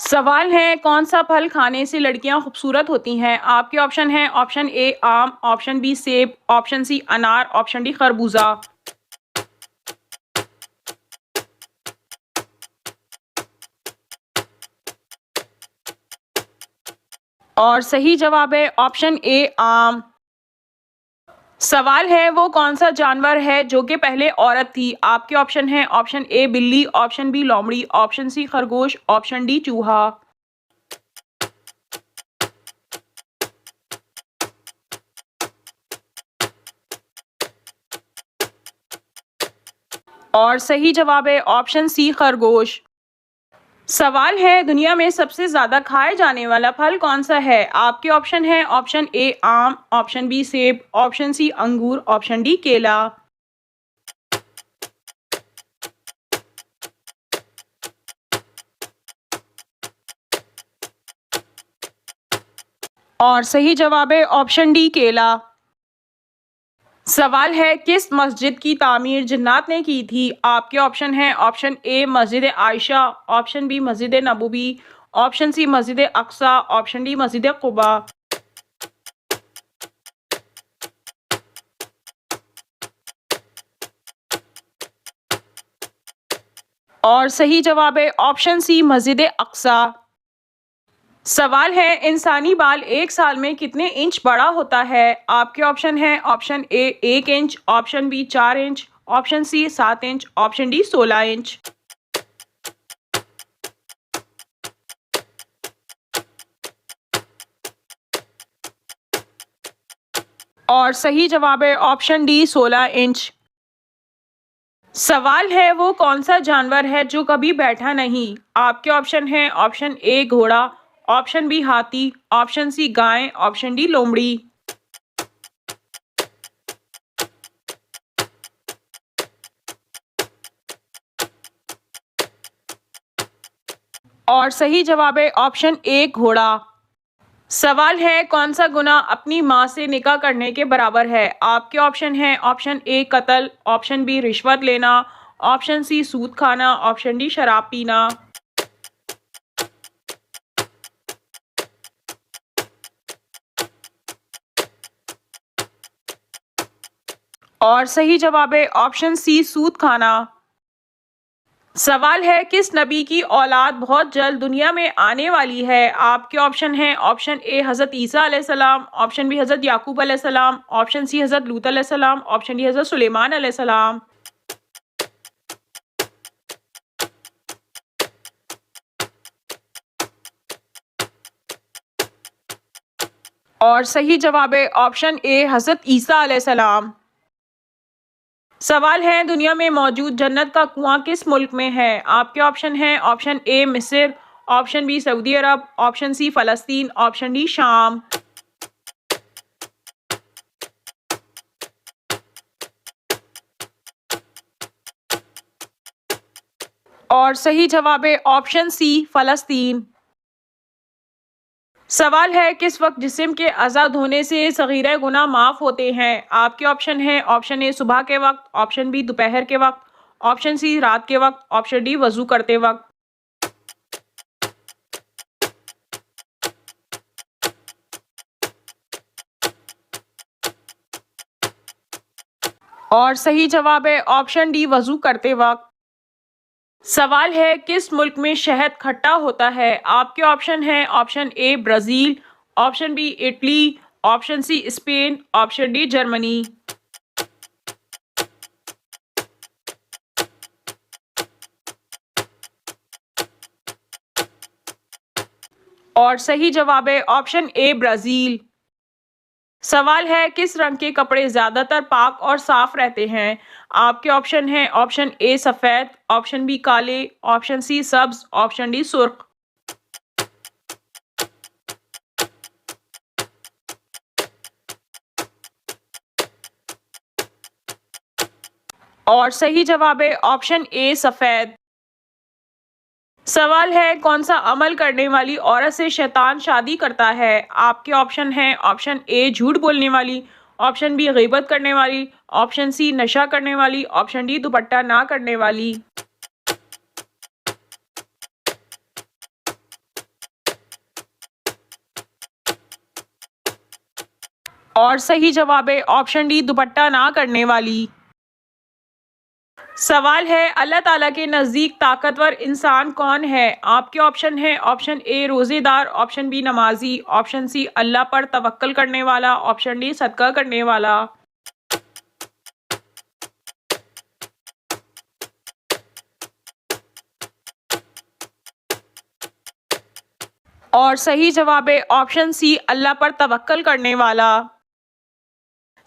सवाल है कौन सा फल खाने से लड़कियां खूबसूरत होती हैं? आपके ऑप्शन हैं ऑप्शन ए आम, ऑप्शन बी सेब, ऑप्शन सी अनार, ऑप्शन डी खरबूजा। और सही जवाब है ऑप्शन ए आम। सवाल है वो कौन सा जानवर है जो कि पहले औरत थी? आपके ऑप्शन हैं ऑप्शन ए बिल्ली, ऑप्शन बी लोमड़ी, ऑप्शन सी खरगोश, ऑप्शन डी चूहा। और सही जवाब है ऑप्शन सी खरगोश। सवाल है दुनिया में सबसे ज्यादा खाए जाने वाला फल कौन सा है? आपके ऑप्शन है ऑप्शन ए आम, ऑप्शन बी सेब, ऑप्शन सी अंगूर, ऑप्शन डी केला। और सही जवाब है ऑप्शन डी केला। सवाल है किस मस्जिद की तामीर जिन्नात ने की थी? आपके ऑप्शन है ऑप्शन ए मस्जिद आयशा, ऑप्शन बी मस्जिद नबवी, ऑप्शन सी मस्जिद अक्सा, ऑप्शन डी मस्जिद कुबा। और सही जवाब है ऑप्शन सी मस्जिद अक्सा। सवाल है इंसानी बाल एक साल में कितने इंच बड़ा होता है? आपके ऑप्शन है option A 1 inch, option B 4 inch, option C 7 inch, option D 16 inch. और सही जवाब है ऑप्शन डी 16 इंच। सवाल है वो कौन सा जानवर है जो कभी बैठा नहीं? आपके ऑप्शन है ऑप्शन ए घोड़ा, ऑप्शन बी हाथी, ऑप्शन सी गाय, ऑप्शन डी लोमड़ी। और सही जवाब है ऑप्शन ए घोड़ा। सवाल है कौन सा गुनाह अपनी माँ से निकाह करने के बराबर है? आपके ऑप्शन है ऑप्शन ए कत्ल, ऑप्शन बी रिश्वत लेना, ऑप्शन सी सूद खाना, ऑप्शन डी शराब पीना। और सही जवाब है ऑप्शन सी सूद खाना। सवाल है किस नबी की औलाद बहुत जल्द दुनिया में आने वाली है? आपके ऑप्शन हैं ऑप्शन ए हज़रत ईसा अलैहिस्सलाम, ऑप्शन बी हज़रत याकूब अलैहिस्सलाम, ऑप्शन सी हज़रत लूत अलैहिस्सलाम, ऑप्शन डी हज़रत सुलेमान अलैहिस्सलाम। और सही जवाब है ऑप्शन ए हज़रत ईसा अलैहिस्सलाम। सवाल है दुनिया में मौजूद जन्नत का कुआं किस मुल्क में है? आपके ऑप्शन हैं ऑप्शन ए मिस्र, ऑप्शन बी सऊदी अरब, ऑप्शन सी फ़लस्तीन, ऑप्शन डी शाम। और सही जवाब है ऑप्शन सी फ़लस्तीन। सवाल है किस वक्त जिस्म के अज़ा धोने से सगीरा गुनाह माफ़ होते हैं? आपके ऑप्शन हैं ऑप्शन ए सुबह के वक्त, ऑप्शन बी दोपहर के वक्त, ऑप्शन सी रात के वक्त, ऑप्शन डी वजू करते वक्त। और सही जवाब है ऑप्शन डी वजू करते वक्त। सवाल है किस मुल्क में शहद खट्टा होता है? आपके ऑप्शन हैं option A Brazil, option B Italy, option C Spain, option D Germany. और सही जवाब है ऑप्शन ए ब्राज़ील। सवाल है किस रंग के कपड़े ज्यादातर पाक और साफ रहते हैं? आपके ऑप्शन हैं ऑप्शन ए सफेद, ऑप्शन बी काले, ऑप्शन सी सब्ज, ऑप्शन डी सुर्ख। और सही जवाब है ऑप्शन ए सफेद। सवाल है कौन सा अमल करने वाली औरत से शैतान शादी करता है? आपके ऑप्शन हैं ऑप्शन ए झूठ बोलने वाली, ऑप्शन बी गीबत करने वाली, ऑप्शन सी नशा करने वाली, ऑप्शन डी दुपट्टा ना करने वाली। और सही जवाब है ऑप्शन डी दुपट्टा ना करने वाली। सवाल है अल्लाह ताला के नज़दीक ताकतवर इंसान कौन है? आपके ऑप्शन है ऑप्शन ए रोज़ेदार, ऑप्शन बी नमाजी, ऑप्शन सी अल्लाह पर तवक्कल करने वाला, ऑप्शन डी सदका करने वाला। और सही जवाब है ऑप्शन सी अल्लाह पर तवक्कल करने वाला।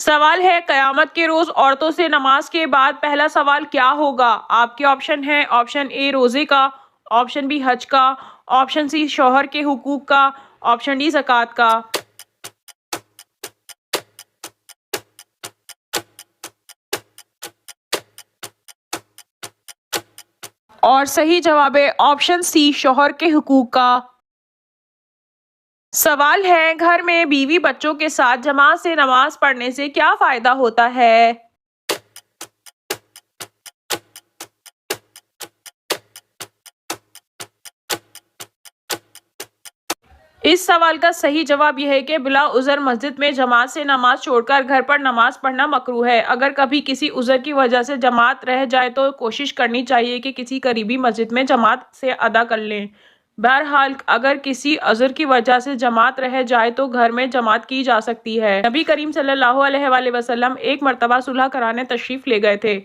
सवाल है क़यामत के रोज़ औरतों से नमाज के बाद पहला सवाल क्या होगा? आपके ऑप्शन है ऑप्शन ए रोज़े का, ऑप्शन बी हज का, ऑप्शन सी शौहर के हुकूक का, ऑप्शन डी ज़कात का। और सही जवाब है ऑप्शन सी शौहर के हुकूक का। सवाल है घर में बीवी बच्चों के साथ जमात से नमाज पढ़ने से क्या फ़ायदा होता है? इस सवाल का सही जवाब यह है कि बिला उज़र मस्जिद में जमात से नमाज छोड़कर घर पर नमाज पढ़ना मकरूह है। अगर कभी किसी उज़र की वजह से जमात रह जाए तो कोशिश करनी चाहिए कि किसी करीबी मस्जिद में जमात से अदा कर लें। बहरहाल अगर किसी अज़र की वजह से जमात रह जाए तो घर में जमात की जा सकती है। नबी करीम सल्लल्लाहु अलैहि वसल्लम एक मरतबा सुलह कराने तशरीफ़ ले गए थे।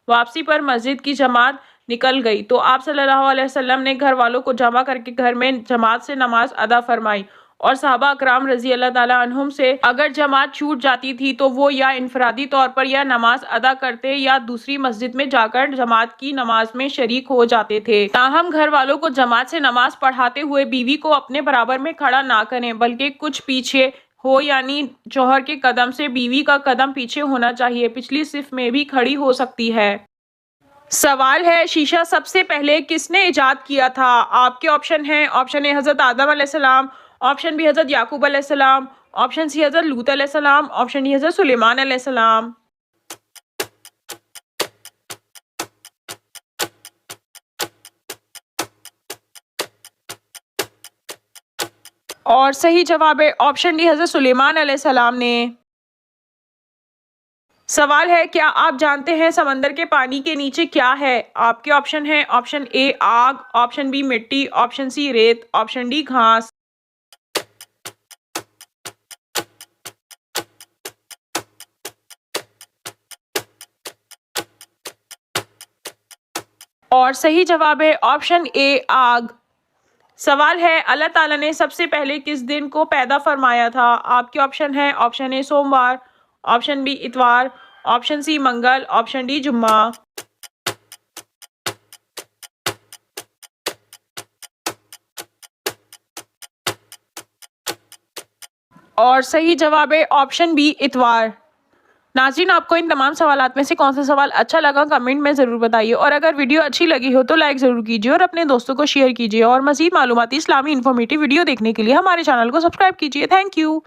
वापसी पर मस्जिद की जमात निकल गई तो आप सल्लल्लाहु अलैहि वसल्लम ने घर वालों को जमा करके घर में जमात से नमाज अदा फरमाई और सहाबा अकराम रजी अल्लाह ताला अन्हुम से अगर जमात छूट जाती थी तो वो या इनफरादी तौर पर या नमाज अदा करते या दूसरी मस्जिद में जाकर जमात की नमाज में शरीक हो जाते थे। ताहम घर वालों को जमात से नमाज पढ़ाते हुए बीवी को अपने बराबर में खड़ा ना करें बल्कि कुछ पीछे हो, यानी जौहर के कदम से बीवी का कदम पीछे होना चाहिए, पिछली सिफ में भी खड़ी हो सकती है। सवाल है शीशा सबसे पहले किसने इजाद किया था? आपके ऑप्शन है ऑप्शन ए हज़रत आदम अलैहिस्सलाम, ऑप्शन बी हज़रत याकूब अलैहिस्सलाम, ऑप्शन सी हज़रत लूत अलैहिस्सलाम, ऑप्शन डी हज़रत सुलेमान अलैहिस्सलाम। और सही जवाब है ऑप्शन डी हज़रत सुलेमान अलैहिस्सलाम ने। सवाल है क्या आप जानते हैं समंदर के पानी के नीचे क्या है? आपके ऑप्शन है ऑप्शन ए आग, ऑप्शन बी मिट्टी, ऑप्शन सी रेत, ऑप्शन डी घास। और सही जवाब है ऑप्शन ए आग। सवाल है अल्लाह ताला ने सबसे पहले किस दिन को पैदा फरमाया था? आपके ऑप्शन है ऑप्शन ए सोमवार, ऑप्शन बी इतवार, ऑप्शन सी मंगल, ऑप्शन डी जुम्मा। और सही जवाब है ऑप्शन बी इतवार। नाज़रीन आपको इन तमाम सवालात में से कौन सा सवाल अच्छा लगा कमेंट में ज़रूर बताइए और अगर वीडियो अच्छी लगी हो तो लाइक ज़रूर कीजिए और अपने दोस्तों को शेयर कीजिए और मज़ीद मालूमाती इस्लामी इन्फॉर्मेटिव वीडियो देखने के लिए हमारे चैनल को सब्सक्राइब कीजिए। Thank you.